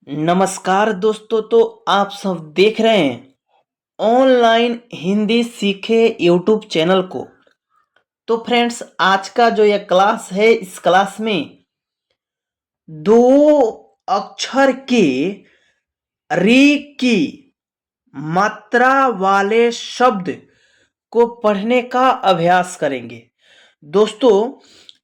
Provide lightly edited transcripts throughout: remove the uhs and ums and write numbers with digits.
नमस्कार दोस्तों। तो आप सब देख रहे हैं ऑनलाइन हिंदी सीखे यूट्यूब चैनल को। तो फ्रेंड्स, आज का जो यह क्लास है, इस क्लास में दो अक्षर के री की मात्रा वाले शब्द को पढ़ने का अभ्यास करेंगे। दोस्तों,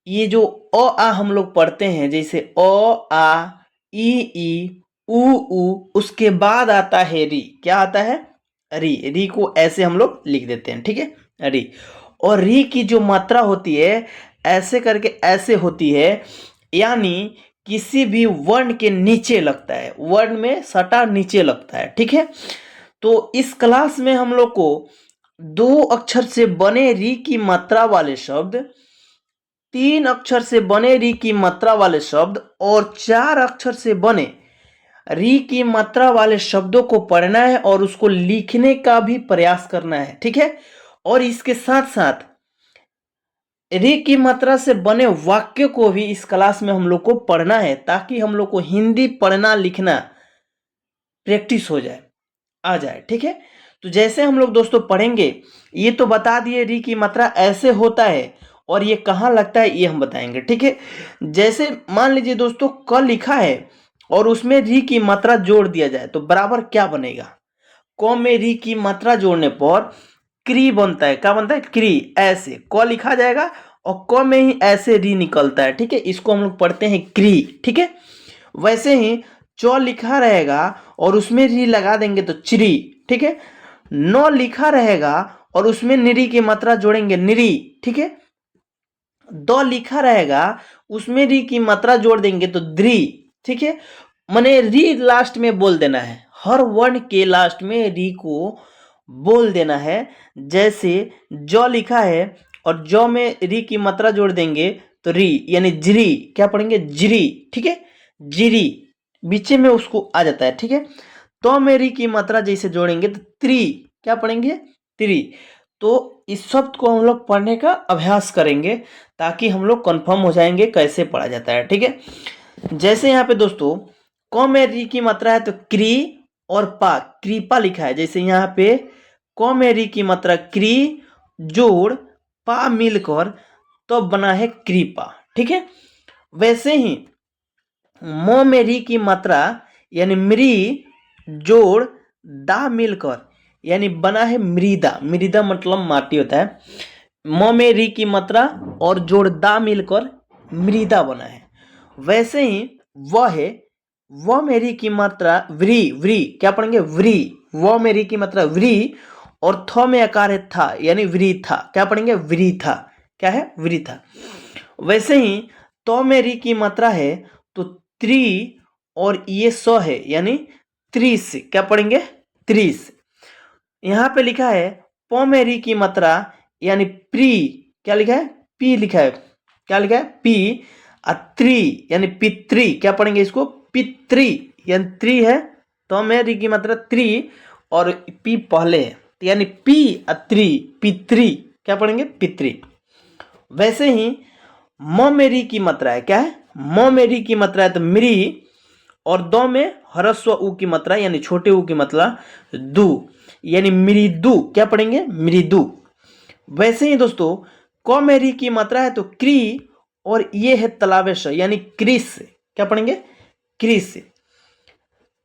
ये जो अ आ हम लोग पढ़ते हैं, जैसे अ आ ई उ ऊ, उसके बाद आता है री। क्या आता है? री। री को ऐसे हम लोग लिख देते हैं, ठीक है, री। और री की जो मात्रा होती है, ऐसे करके ऐसे होती है, यानी किसी भी वर्ण के नीचे लगता है, वर्ण में सटा नीचे लगता है, ठीक है। तो इस क्लास में हम लोग को दो अक्षर से बने री की मात्रा वाले शब्द, तीन अक्षर से बने री की मात्रा वाले शब्द और चार अक्षर से बने री की मात्रा वाले शब्दों को पढ़ना है और उसको लिखने का भी प्रयास करना है, ठीक है। और इसके साथ साथ री की मात्रा से बने वाक्य को भी इस क्लास में हम लोग को पढ़ना है, ताकि हम लोग को हिंदी पढ़ना लिखना प्रैक्टिस हो जाए, आ जाए, ठीक है। तो जैसे हम लोग दोस्तों पढ़ेंगे, ये तो बता दिए री की मात्रा ऐसे होता है और ये कहाँ लगता है ये हम बताएंगे, ठीक है। जैसे मान लीजिए दोस्तों, क लिखा है और उसमें री की मात्रा जोड़ दिया जाए तो बराबर क्या बनेगा? क में री की मात्रा जोड़ने पर क्री बनता है। क्या बनता है? क्री। ऐसे क लिखा जाएगा और क में ही ऐसे री निकलता है, ठीक है। इसको हम लोग पढ़ते हैं क्री, ठीक है। वैसे ही चौ लिखा रहेगा और उसमें री लगा देंगे तो चिरी, ठीक है। नौ लिखा रहेगा और उसमें निरी की मात्रा जोड़ेंगे निरी, ठीक है। दो लिखा रहेगा, उसमें री की मात्रा जोड़ देंगे तो द्री, ठीक है। माने री लास्ट में बोल देना है, हर वर्ण के लास्ट में री को बोल देना है। जैसे जौ लिखा है और जौ में री की मात्रा जोड़ देंगे तो री, यानी जिरी। क्या पढ़ेंगे? जिरी, ठीक है। जिरी बीच में उसको आ जाता है, ठीक है। तो में री की मात्रा जैसे जोड़ेंगे तो त्री। क्या पढ़ेंगे? त्री। तो इस शब्द को हम लोग पढ़ने का अभ्यास करेंगे, ताकि हम लोग कंफर्म हो जाएंगे कैसे पढ़ा जाता है, ठीक है। जैसे यहाँ पे दोस्तों क में री की मात्रा है तो क्री और पा, कृपा लिखा है। जैसे यहाँ पे क में री की मात्रा क्री जोड़ पा मिलकर तो बना है कृपा, ठीक है। वैसे ही म में री की मात्रा यानी मृ जोड़ दा मिलकर यानी बना है मृदा। मृदा मतलब माटी होता है। म में री की मात्रा और जोड़ दा मिलकर मृदा बना है। वैसे ही व है, व में री की मात्रा व्री। व्री क्या पढ़ेंगे? व्री। व में री की मात्रा व्री और थ में आकार है था, यानी वृथा। क्या पढ़ेंगे? वृथा। क्या है? वृथा। वैसे ही तो में री की मात्रा है तो त्रि और ये स है, यानी त्रिस। क्या पढ़ेंगे? त्रिस। यहाँ पे लिखा है प में री की मात्रा यानी प्री। क्या लिखा है? पी लिखा है। क्या लिखा है? पी। अत्री यानी पित्री। क्या पढ़ेंगे इसको? पित्री, यानी त्री है तो में री की मात्रा त्री और पी पहले है, यानी पी अत्री, पित्री। क्या पढ़ेंगे? पित्री। वैसे ही म में री की मात्रा है। क्या है? म में री की मात्रा है तो मृ और दो में ह्रस्व उ की मात्रा यानी छोटे उ की मात्रा दु, यानी मृदु। क्या पढ़ेंगे? मृदु। वैसे ही दोस्तों क में री की मात्रा है तो क्री और ये है तलावेश यानी क्रिस। क्या पढ़ेंगे? क्रिस।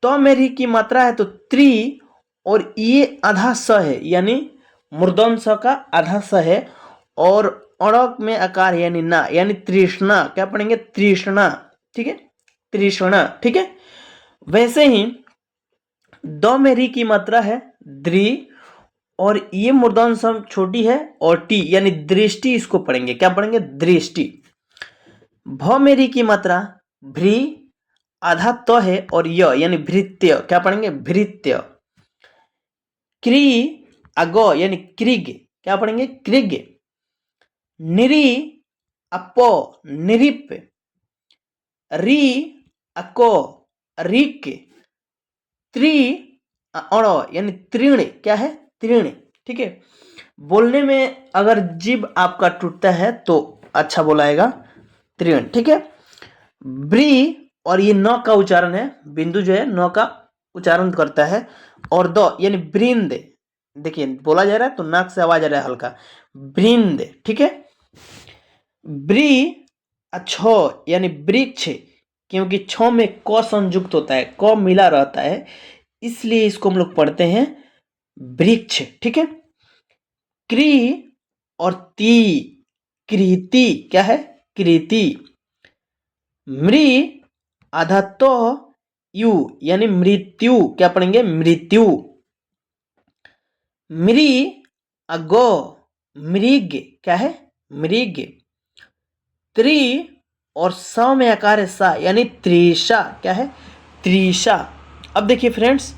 तो में री की मात्रा है तो त्रि और ये आधा स है, यानी मूर्धन स का आधा स है और अड़क में आकार है यानी ना, यानी तृष्णा। क्या पढ़ेंगे? तृष्णा, ठीक है। तृष्णा, ठीक है। वैसे ही द में री की मात्रा है द्रि और ये मूर्धन स छोटी है और टी यानी दृष्टि, इसको पढ़ेंगे। क्या पढ़ेंगे? दृष्टि। भ में री की मात्रा भ्री आधा तो है और य यानी भृत्य। क्या पढ़ेंगे? भृत्य। क्री अगो यानी क्रिग। क्या पढ़ेंगे? क्रिग। निरी अपो निरिप। री अको रिक। त्रि अणो यानी तृण। क्या है? तृण, ठीक है। बोलने में अगर जीभ आपका टूटता है तो अच्छा बोलाएगा तृण, ठीक है। ब्री और ये न का उच्चारण है, बिंदु जो है न का उच्चारण करता है। और द यानी वृंद, देखिए बोला जा रहा है तो नाक से आवाज आ रहा है हल्का, वृंद, ठीक है। ब्री छ यानी वृक्ष, क्योंकि छ में क संयुक्त होता है, क मिला रहता है, इसलिए इसको हम लोग पढ़ते हैं वृक्ष, ठीक है। क्री और ती, कृति, क्या है, कृति। मृ आधा तो यु यानी मृत्यु, क्या पढ़ेंगे, मृत्यु। मृ अगो मृग, क्या है, मृग। त्रि और स में आकार है सा यानी त्रिषा, क्या है, त्रिषा। अब देखिए फ्रेंड्स,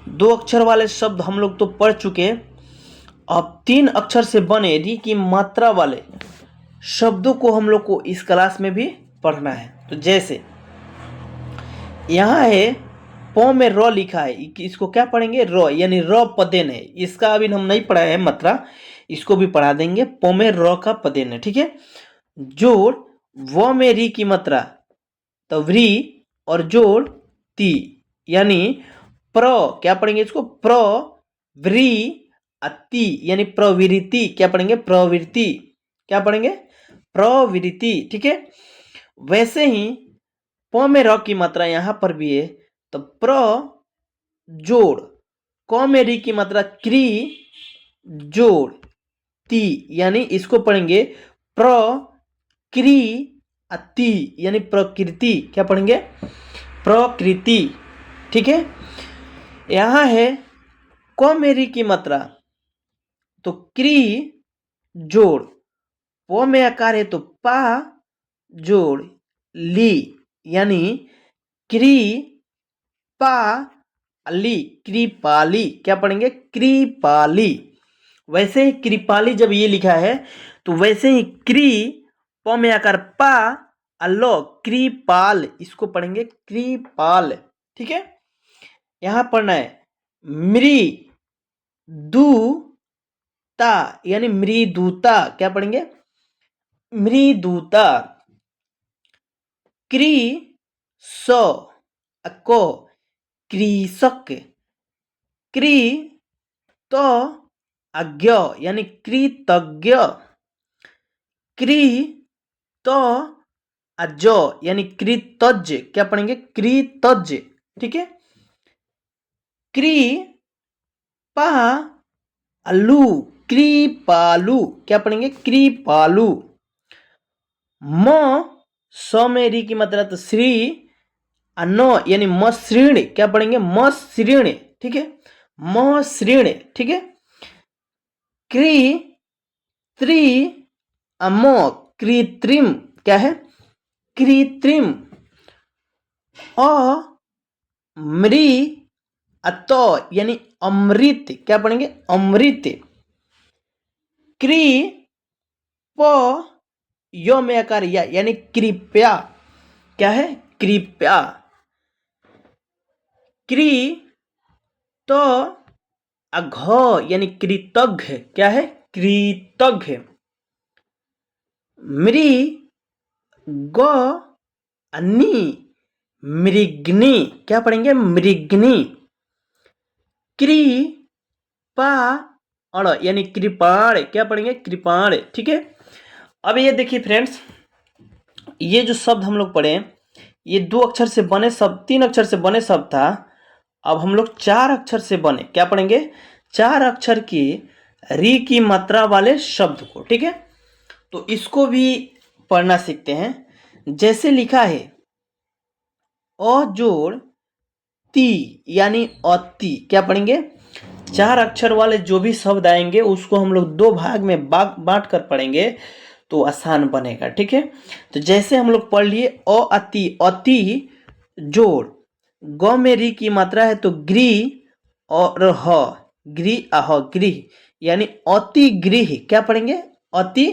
2 अक्षर वाले शब्द हम लोग तो पढ़ चुके, अब 3 अक्षर से बने री की मात्रा वाले शब्दों को हम लोग को इस क्लास में भी पढ़ना है। तो जैसे यहाँ है प में र लिखा है, इसको क्या पढ़ेंगे, र यानी र पदेन है, इसका अभी हम नहीं पढ़ा है मात्रा, इसको भी पढ़ा देंगे। प में र का पदेन है, ठीक है। जोड़ व में री की मात्रा तो व्री, और जोड़ ती यानी प्र, क्या पढ़ेंगे इसको, प्रवृ अति यानी प्रवृत्ति, क्या पढ़ेंगे, प्रवृत्ति, क्या पढ़ेंगे, प्रवृत्ति, ठीक है। वैसे ही प में र की मात्रा यहां पर भी है, तो प्र जोड़ क में री की मात्रा क्री जोड़ ती यानी इसको पढ़ेंगे प्रकृ अति यानी प्रकृति, क्या पढ़ेंगे, प्रकृति, ठीक है। यहां है क में री की मात्रा तो क्री जोड़ प में आकार है तो पा जोड़ ली यानी क्री पा ली, कृपाली, क्या पढ़ेंगे, कृपाली। वैसे ही कृपाली जब ये लिखा है तो वैसे ही क्री प में आकार पा अल्लो कृपाल, इसको पढ़ेंगे कृपाल, ठीक है। यहां पढ़ना है मृ दू ता यानी मृदूता, क्या पढ़ेंगे, मृदूता। क्री स को कृषक, क्री तो अज्ञ यानी कृतज्ञ, क्री तो अज यानी कृतज्ञ, क्या पढ़ेंगे, कृतज्ञ, ठीक है। क्री पा अलू कृपालु, क्या पढ़ेंगे, कृपालु। म स में री की मात्रा तो श्री, न यानी मसृण, क्या पढ़ेंगे, मसृण, ठीक है, मसृण, ठीक है। क्री त्रि अमो कृत्रिम, क्या है, कृत्रिम। अ मृ अत यानी अमृत, क्या पढ़ेंगे, अमृत। क्री प यो में आकार या यानी कृपया, क्या है, कृपया। क्री तो अघ यानी कृतज्ञ, क्या है, कृतज्ञ। मृ ग अनि मृग्नि, क्या पढ़ेंगे, मृग्नि। क्री पा अड़ यानी कृपाण, क्या पढ़ेंगे, कृपाण, ठीक है। अब ये देखिए फ्रेंड्स, ये जो शब्द हम लोग पढ़े, ये 2 अक्षर से बने शब्द, 3 अक्षर से बने शब्द था, अब हम लोग 4 अक्षर से बने, क्या पढ़ेंगे, 4 अक्षर की री की मात्रा वाले शब्द को, ठीक है। तो इसको भी पढ़ना सीखते हैं। जैसे लिखा है अ जोड़ ती यानी अति, क्या पढ़ेंगे, 4 अक्षर वाले जो भी शब्द आएंगे उसको हम लोग 2 भाग में बांट कर पढ़ेंगे तो आसान बनेगा, ठीक है। तो जैसे हम लोग पढ़ लिए अ अति, अति जोड़ ग में री की मात्रा है तो ग्री और ह, ग्री अह गृह यानी अति गृह, क्या पढ़ेंगे, अति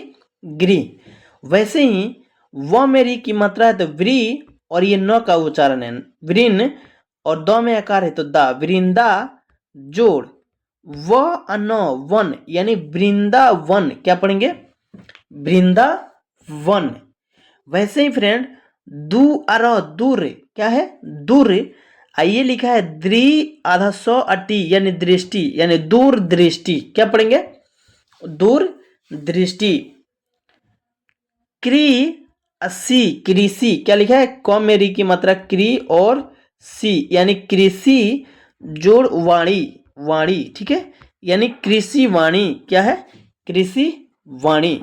गृह। वैसे ही व में री की मात्रा है तो व्री और ये न का उच्चारण है वृन, और द में आकार है तो दा, वृंदा जोड़ व अन वन यानी वृंदावन, क्या पढ़ेंगे, वृंदावन। वैसे ही फ्रेंड दू अर दूर क्या है? दूर। आइए लिखा है द्रि आधा सौ अटी यानी दृष्टि यानी दूर दृष्टि। क्या पढ़ेंगे? दूर दृष्टि। क्री सी कृषि। क्या लिखा है? कौम में री की मात्रा क्री और सी यानी कृषि जोड़ वाणी वाणी। ठीक है, यानी कृषि वाणी। क्या है? कृषि वाणी।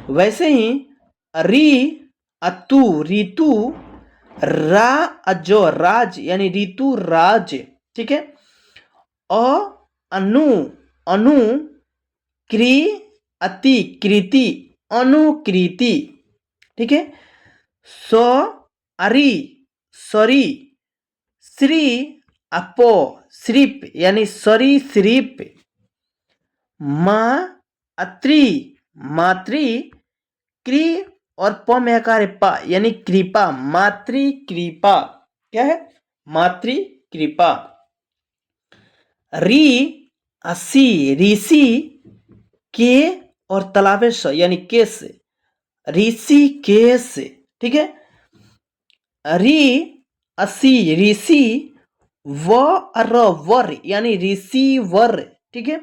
वैसे ही री अतु ऋतु रा अजो राज यानी ऋतु राज। ठीक है, अ अनु अनु क्री अति कृति अनुकृति। ठीक है, स अरि सरी श्री अपो श्रीप यानी सरी श्रीप। मा अत्रि मातृ क्री और प में आकार पा यानी कृपा मातृ कृपा। क्या है? मातृ कृपा। री असी ऋषि के और तलावे स यानी केस ऋषि केस। ठीक है, री असी ऋषि व र वर यानी ऋषि वर। ठीक है,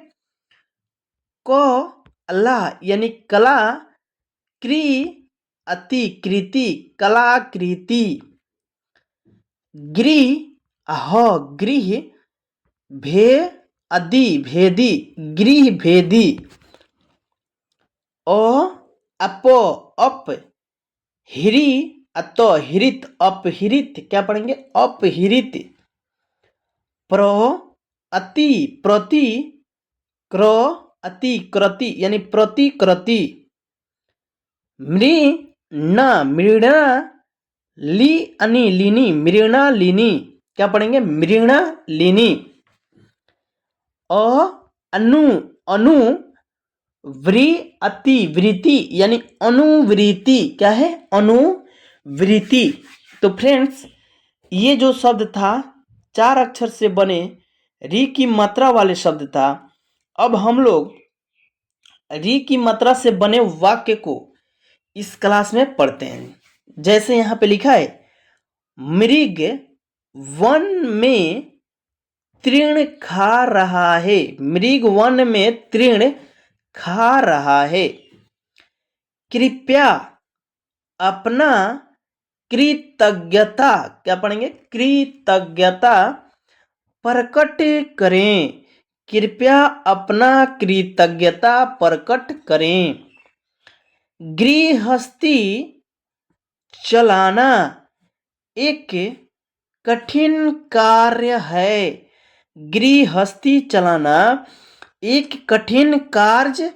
क अला यानी कला क्री अति कृति कलाकृति। गृह ह गृह भे अदि भेदी गृह भेदी। अ अप अप हिरी अत हिरित अपहिरित। क्या पढ़ेंगे? अपहिरित। प्र अति प्रति क्र अति कृति यानी प्रतिकृति। मृ न मृणा ली अनि लिनी मृणा लिनी। क्या पढ़ेंगे? मृणा लिनी। अ अनु अनु व्री अति वृत्ति यानी अनुवृत्ति। क्या है? अनुवृत्ति। तो फ्रेंड्स, ये जो शब्द था 4 अक्षर से बने री की मात्रा वाले शब्द था। अब हम लोग री की मात्रा से बने वाक्य को इस क्लास में पढ़ते हैं। जैसे यहाँ पे लिखा है मृग वन में तृण खा रहा है। मृग वन में तृण खा रहा है। कृपया अपना कृतज्ञता। क्या पढ़ेंगे? कृतज्ञता प्रकट करें। कृपया अपना कृतज्ञता प्रकट करें। गृहस्थी चलाना एक कठिन कार्य है। गृहस्थी चलाना एक कठिन कार्य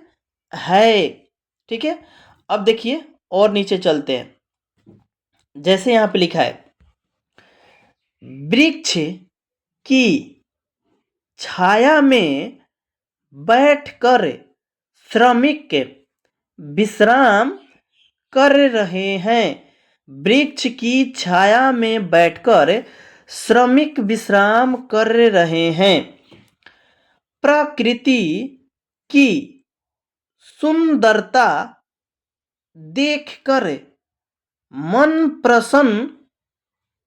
है। ठीक है, अब देखिए और नीचे चलते हैं। जैसे यहां पे लिखा है वृक्ष की छाया में बैठकर श्रमिक विश्राम कर रहे हैं। वृक्ष की छाया में बैठकर श्रमिक विश्राम कर रहे हैं। प्रकृति की सुंदरता देखकर मन प्रसन्न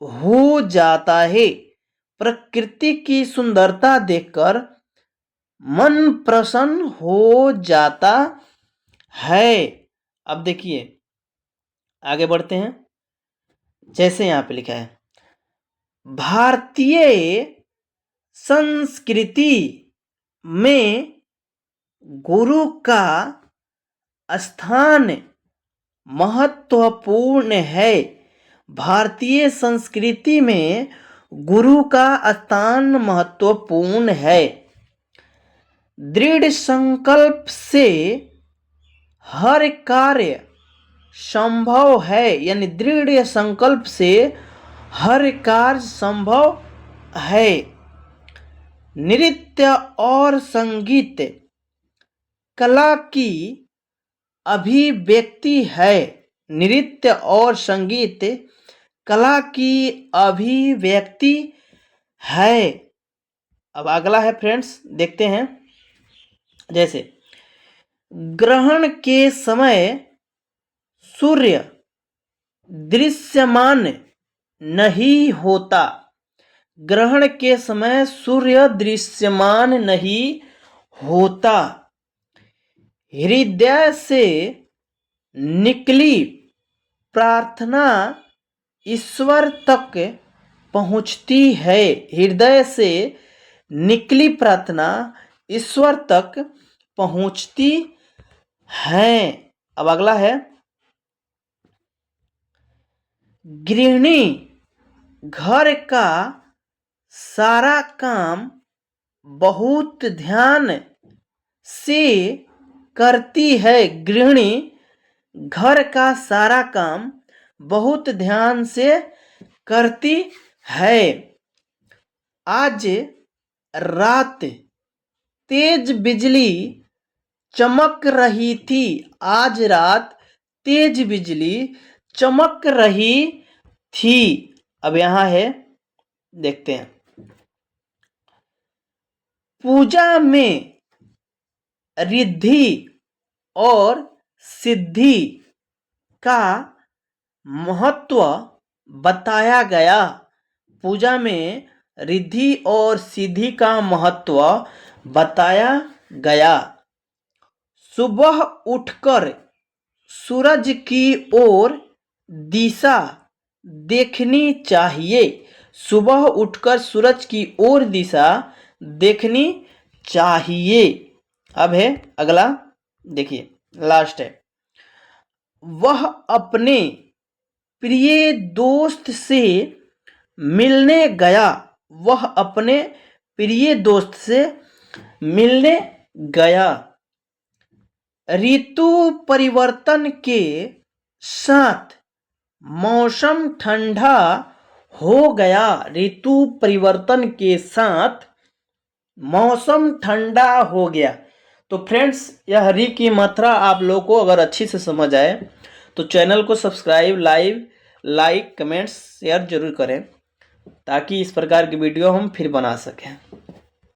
हो जाता है। प्रकृति की सुंदरता देखकर मन प्रसन्न हो जाता है। अब देखिए आगे बढ़ते हैं। जैसे यहां पे लिखा है भारतीय संस्कृति में गुरु का स्थान महत्वपूर्ण है। भारतीय संस्कृति में गुरु का स्थान महत्वपूर्ण है। दृढ़ संकल्प से हर कार्य संभव है यानी दृढ़ संकल्प से हर कार्य संभव है। नृत्य और संगीत कला की अभिव्यक्ति है। नृत्य और संगीत कला की अभिव्यक्ति है। अब अगला है फ्रेंड्स, देखते हैं। जैसे ग्रहण के समय सूर्य दृश्यमान नहीं होता। ग्रहण के समय सूर्य दृश्यमान नहीं होता। हृदय से निकली प्रार्थना ईश्वर तक पहुंचती है। हृदय से निकली प्रार्थना ईश्वर तक पहुंचती है। अब अगला है, गृहिणी घर का सारा काम बहुत ध्यान से करती है। गृहिणी घर का सारा काम बहुत ध्यान से करती है। आज रात तेज बिजली चमक रही थी। आज रात तेज बिजली चमक रही थी। अब यहां है, देखते हैं, पूजा में रिद्धि और सिद्धि का महत्व बताया गया। पूजा में रिद्धि और सिद्धि का महत्व बताया गया। सुबह उठकर सूरज की ओर दिशा देखनी चाहिए। सुबह उठकर सूरज की ओर दिशा देखनी चाहिए। अब है अगला, देखिए लास्ट है, वह अपने प्रिय दोस्त से मिलने गया। वह अपने प्रिय दोस्त से मिलने गया। ऋतु परिवर्तन के साथ मौसम ठंडा हो गया। ऋतु परिवर्तन के साथ मौसम ठंडा हो गया। तो फ्रेंड्स, यह री की मात्रा आप लोगों को अगर अच्छी से समझ आए तो चैनल को सब्सक्राइब, लाइक, कमेंट्स, शेयर जरूर करें ताकि इस प्रकार की वीडियो हम फिर बना सकें।